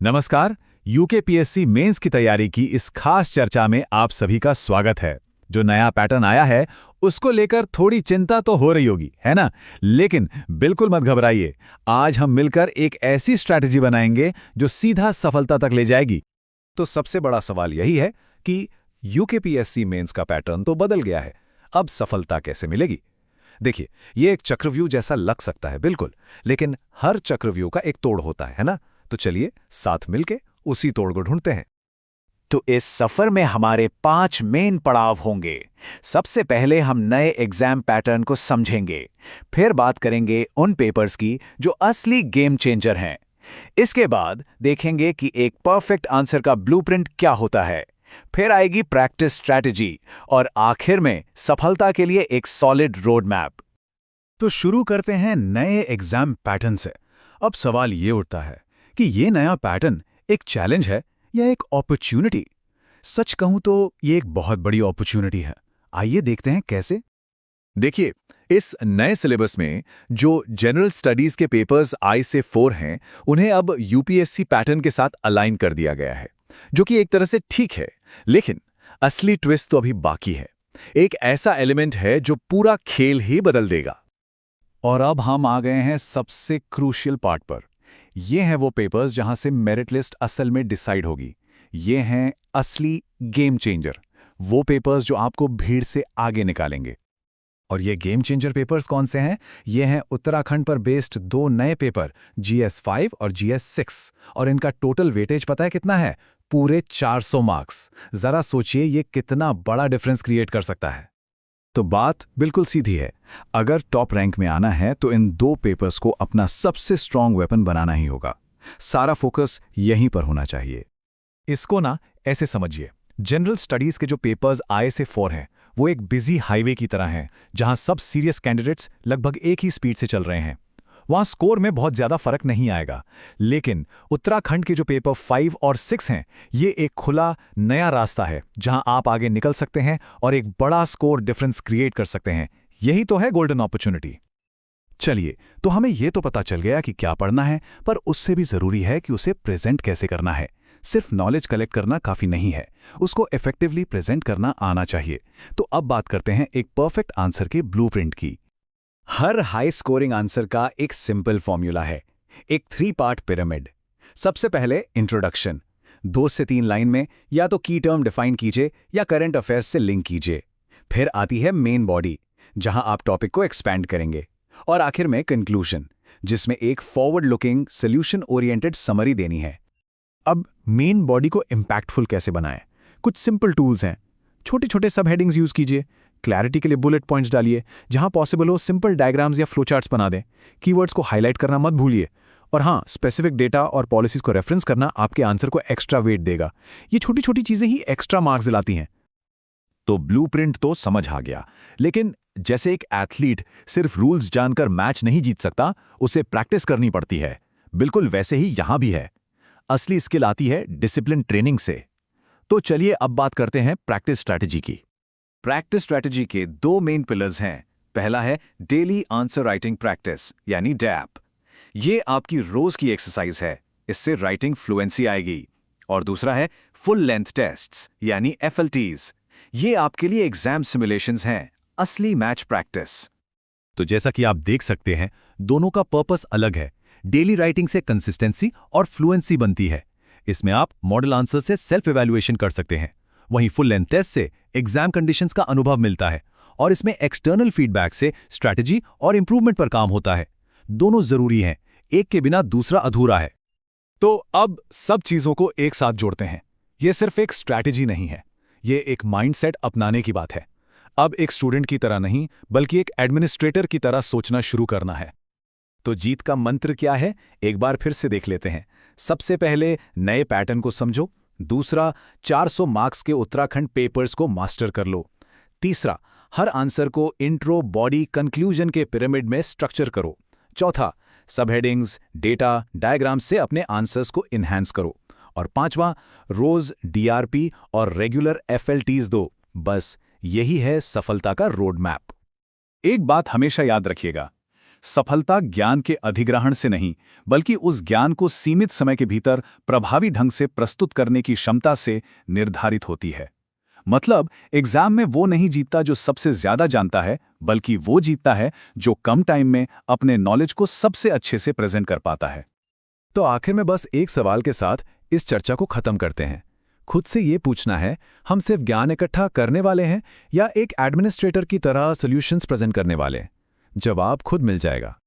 नमस्कार। UKPSC mains की तैयारी की इस खास चर्चा में आप सभी का स्वागत है। जो नया पैटर्न आया है उसको लेकर थोड़ी चिंता तो हो रही होगी, है ना? लेकिन बिल्कुल मत घबराइए। आज हम मिलकर एक ऐसी स्ट्रैटेजी बनाएंगे जो सीधा सफलता तक ले जाएगी। तो सबसे बड़ा सवाल यही है कि यूकेपीएससी मेंस का पैटर्न तो बदल गया है, अब सफलता कैसे मिलेगी? देखिए, ये एक चक्रव्यूह जैसा लग सकता है बिल्कुल, लेकिन हर चक्रव्यूह का एक तोड़ होता है ना? तो चलिए साथ मिलके उसी तोड़ को ढूंढते हैं। तो इस सफर में हमारे 5 मेन पड़ाव होंगे। सबसे पहले हम नए एग्जाम पैटर्न को समझेंगे, फिर बात करेंगे उन पेपर्स की जो असली गेम चेंजर हैं। इसके बाद देखेंगे कि एक परफेक्ट आंसर का ब्लूप्रिंट क्या होता है, फिर आएगी प्रैक्टिस स्ट्रैटेजी और आखिर में सफलता के लिए एक सॉलिड रोड मैप। तो शुरू करते हैं नए एग्जाम पैटर्न से। अब सवाल ये उठता है कि ये नया पैटर्न एक चैलेंज है या एक अपॉर्चुनिटी? सच कहूं तो ये एक बहुत बड़ी अपॉर्चुनिटी है। आइए देखते हैं कैसे। देखिए, इस नए सिलेबस में जो जनरल स्टडीज के पेपर्स आई से 4 हैं, उन्हें अब यूपीएससी पैटर्न के साथ अलाइन कर दिया गया है, जो कि एक तरह से ठीक है। लेकिन असली ट्विस्ट तो अभी बाकी है। एक ऐसा एलिमेंट है जो पूरा खेल ही बदल देगा। और अब हम आ गए हैं सबसे क्रूशियल पार्ट पर। ये हैं वो पेपर्स जहां से मेरिट लिस्ट असल में डिसाइड होगी। ये हैं असली गेम चेंजर, वो पेपर्स जो आपको भीड़ से आगे निकालेंगे। और ये गेम चेंजर पेपर्स कौन से हैं? ये हैं उत्तराखंड पर बेस्ड 2 नए पेपर, GS5 और GS6। और इनका टोटल वेटेज पता है कितना है? पूरे 400 मार्क्स। जरा सोचिए ये कितना बड़ा डिफरेंस क्रिएट कर सकता है। तो बात बिल्कुल सीधी है। अगर टॉप रैंक में आना है तो इन 2 पेपर्स को अपना सबसे स्ट्रॉन्ग वेपन बनाना ही होगा। सारा फोकस यहीं पर होना चाहिए। इसको ना ऐसे समझिए, जनरल स्टडीज के जो पेपर्स आई से 4 हैं, वो एक बिजी हाईवे की तरह हैं, जहां सब सीरियस कैंडिडेट्स लगभग एक ही स्पीड से चल रहे हैं। वहां स्कोर में बहुत ज्यादा फर्क नहीं आएगा। लेकिन उत्तराखंड के जो पेपर 5 और 6 हैं, ये एक खुला नया रास्ता है जहां आप आगे निकल सकते हैं और एक बड़ा स्कोर डिफरेंस क्रिएट कर सकते हैं। यही तो है गोल्डन अपॉर्चुनिटी। चलिए, तो हमें यह तो पता चल गया कि क्या पढ़ना है, पर उससे भी जरूरी है कि उसे प्रेजेंट कैसे करना है। सिर्फ नॉलेज कलेक्ट करना काफी नहीं है, उसको इफेक्टिवली प्रेजेंट करना आना चाहिए। तो अब बात करते हैं एक परफेक्ट आंसर के ब्लूप्रिंट की। हर हाई स्कोरिंग आंसर का एक सिंपल फॉर्मूला है, एक 3 पार्ट पिरामिड। सबसे पहले इंट्रोडक्शन, 2 से 3 लाइन में या तो की टर्म डिफाइन कीजिए या करंट अफेयर्स से लिंक कीजिए। फिर आती है मेन बॉडी, जहां आप टॉपिक को एक्सपैंड करेंगे। और आखिर में कंक्लूजन, जिसमें एक forward looking solution oriented summary देनी है। अब मेन बॉडी को इम्पैक्टफुल कैसे बनाएं? कुछ सिंपल टूल्स हैं। छोटे छोटे सब हेडिंग्स यूज कीजिए। क्लैरिटी के लिए बुलेट पॉइंट्स डालिए, जहां पॉसिबल हो सिंपल डायग्राम्स या फ्लोचार्ट्स बना दें। कीवर्ड्स को हाईलाइट करना मत भूलिए। और हाँ, स्पेसिफिक डेटा और पॉलिसीज को रेफरेंस करना आपके आंसर को एक्स्ट्रा वेट देगा। ये छोटी छोटी चीजें ही एक्स्ट्रा मार्क्स दिलाती हैं। तो ब्लूप्रिंट तो समझ आ गया, लेकिन जैसे एक एथलीट सिर्फ रूल्स जानकर मैच नहीं जीत सकता, उसे प्रैक्टिस करनी पड़ती है। बिल्कुल वैसे ही यहां भी है। असली स्किल आती है डिसिप्लिन ट्रेनिंग से। तो चलिए अब बात करते हैं प्रैक्टिस स्ट्रैटेजी की। प्रैक्टिस स्ट्रैटेजी के 2 मेन पिलर्स हैं। पहला है डेली आंसर राइटिंग प्रैक्टिस, यानी डैप। ये आपकी रोज की एक्सरसाइज है, इससे राइटिंग फ्लुएंसी आएगी। और दूसरा है फुल लेंथ टेस्ट्स, यानी FLTs। ये आपके लिए एग्जाम सिमुलेशंस हैं, असली मैच प्रैक्टिस। तो जैसा कि आप देख सकते हैं, दोनों का पर्पस अलग है। डेली राइटिंग से कंसिस्टेंसी और फ्लुएंसी बनती है। इसमें आप मॉडल आंसर से सेल्फ इवैल्यूएशन कर सकते हैं। वहीं फुल लेंथ टेस्ट से एग्जाम कंडीशंस का अनुभव मिलता है और इसमें एक्सटर्नल फीडबैक से स्ट्रैटेजी और इंप्रूवमेंट पर काम होता है। दोनों जरूरी हैं, एक के बिना दूसरा अधूरा है। तो अब सब चीजों को एक साथ जोड़ते हैं। यह सिर्फ एक स्ट्रैटेजी नहीं है, यह एक माइंडसेट अपनाने की बात है। अब एक स्टूडेंट की तरह नहीं, बल्कि एक एडमिनिस्ट्रेटर की तरह सोचना शुरू करना है। तो जीत का मंत्र क्या है, एक बार फिर से देख लेते हैं। सबसे पहले नए पैटर्न को समझो। दूसरा, 400 मार्क्स के उत्तराखंड पेपर्स को मास्टर कर लो। तीसरा, हर आंसर को इंट्रो, बॉडी, कंक्लूजन के पिरामिड में स्ट्रक्चर करो। चौथा, सब हेडिंग्स, डेटा, डायग्राम से अपने आंसर्स को इन्हांस करो। और पांचवां, रोज DRP और रेगुलर FLTs दो। बस यही है सफलता का रोड मैप। एक बात हमेशा याद रखिएगा, सफलता ज्ञान के अधिग्रहण से नहीं, बल्कि उस ज्ञान को सीमित समय के भीतर प्रभावी ढंग से प्रस्तुत करने की क्षमता से निर्धारित होती है। मतलब एग्जाम में वो नहीं जीतता जो सबसे ज्यादा जानता है, बल्कि वो जीतता है जो कम टाइम में अपने नॉलेज को सबसे अच्छे से प्रेजेंट कर पाता है। तो आखिर में बस एक सवाल के साथ इस चर्चा को खत्म करते हैं। खुद से ये पूछना है, हम सिर्फ ज्ञान इकट्ठा करने वाले हैं या एक एडमिनिस्ट्रेटर की तरह सॉल्यूशंस प्रेजेंट करने वाले? जवाब खुद मिल जाएगा।